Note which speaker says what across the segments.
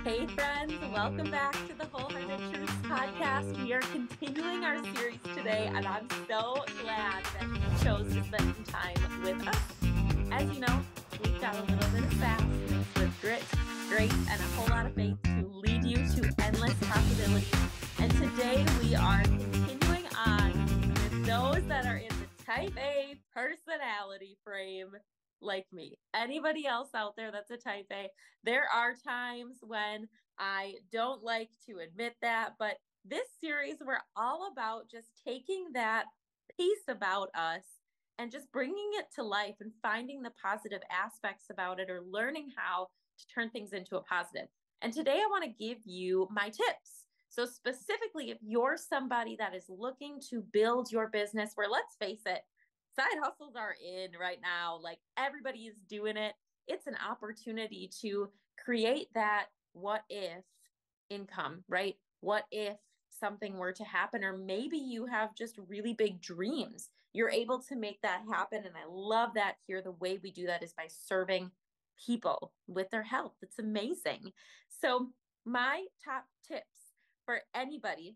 Speaker 1: Hey friends, welcome back to the Wholehearted Truths podcast. We are continuing our series today, and I'm so glad that you chose to spend some time with us. As you know, we've got a little bit of sass mixed with grit, grace, and a whole lot of faith to lead you to endless possibilities. And today we are continuing on with those that are in the type A personality frame. Like me. Anybody else out there that's a type A? There are times when I don't like to admit that, but this series, we're all about just taking that piece about us and just bringing it to life and finding the positive aspects about it or learning how to turn things into a positive. And today I want to give you my tips. So specifically, if you're somebody that is looking to build your business, where let's face it, side hustles are in right now. Like everybody is doing it. It's an opportunity to create that what if income, right? What if something were to happen, or maybe you have just really big dreams. You're able to make that happen. And I love that here. The way we do that is by serving people with their health. It's amazing. So my top tips for anybody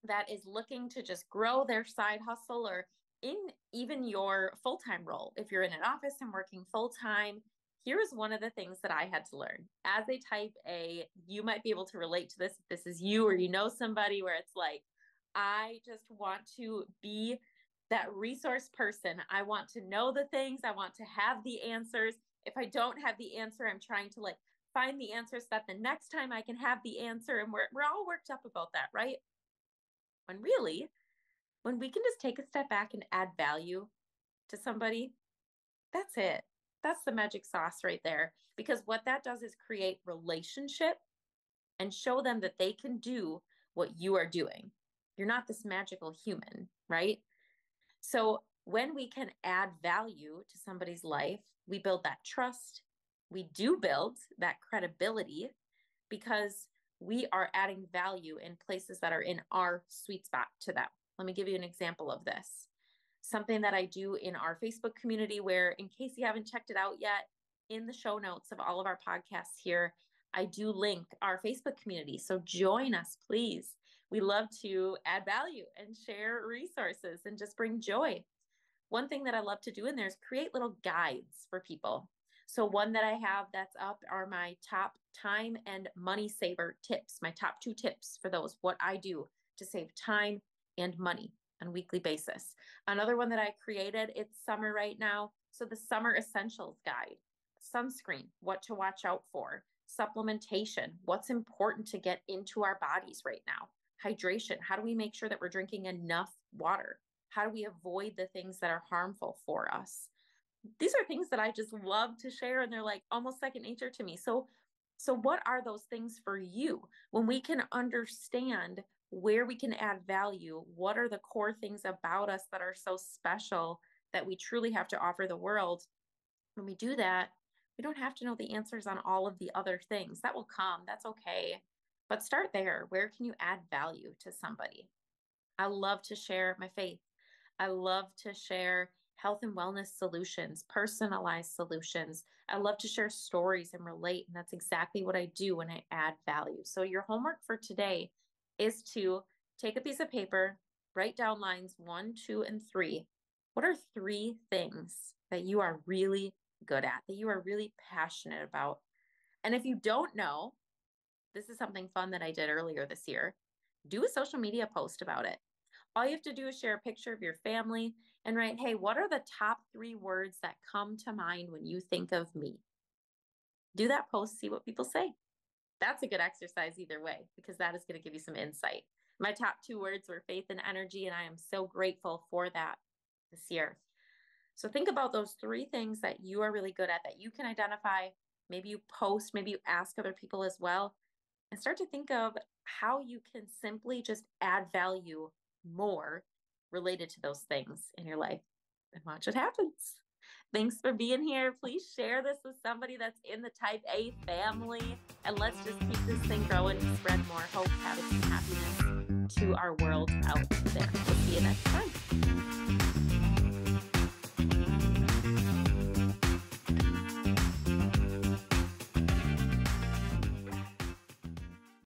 Speaker 1: that is looking to just grow their side hustle or in even your full-time role. If you're in an office and working full-time, here's one of the things that I had to learn. As a type A, you might be able to relate to this if this is you or you know somebody where it's like, I just want to be that resource person. I want to know the things. I want to have the answers. If I don't have the answer, I'm trying to find the answer so that the next time I can have the answer. And we're all worked up about that, right? When really, when we can just take a step back and add value to somebody, that's it. That's the magic sauce right there. Because what that does is create relationship and show them that they can do what you are doing. You're not this magical human, right? So when we can add value to somebody's life, we build that trust. We do build that credibility because we are adding value in places that are in our sweet spot to them. Let me give you an example of this. Something that I do in our Facebook community where, in case you haven't checked it out yet, in the show notes of all of our podcasts here, I do link our Facebook community. So join us, please. We love to add value and share resources and just bring joy. One thing that I love to do in there is create little guides for people. So one that I have that's up are my top time and money saver tips, my top 2 tips for those, what I do to save time and money on a weekly basis. Another one that I created, it's summer right now. So the summer essentials guide, sunscreen, what to watch out for, supplementation, what's important to get into our bodies right now, hydration, how do we make sure that we're drinking enough water? How do we avoid the things that are harmful for us? These are things that I just love to share, and they're like almost second nature to me. So what are those things for you? When we can understand where we can add value, what are the core things about us that are so special that we truly have to offer the world? When we do that, we don't have to know the answers on all of the other things. That will come. That's okay. But start there. Where can you add value to somebody? I love to share my faith. I love to share health and wellness solutions, personalized solutions. I love to share stories and relate. And that's exactly what I do when I add value. So your homework for today is to take a piece of paper, write down lines 1, 2, and 3. What are 3 things that you are really good at, that you are really passionate about? And if you don't know, this is something fun that I did earlier this year. Do a social media post about it. All you have to do is share a picture of your family and write, hey, what are the top 3 words that come to mind when you think of me? Do that post, see what people say. That's a good exercise either way, because that is going to give you some insight. My top 2 words were faith and energy, and I am so grateful for that this year. So think about those 3 things that you are really good at, that you can identify. Maybe you post, maybe you ask other people as well, and start to think of how you can simply just add value more related to those things in your life, and watch what happens. Thanks for being here. Please share this with somebody that's in the type A family, and let's just keep this thing growing and spread more hope, habits, and happiness to our world out there. We'll see you next time.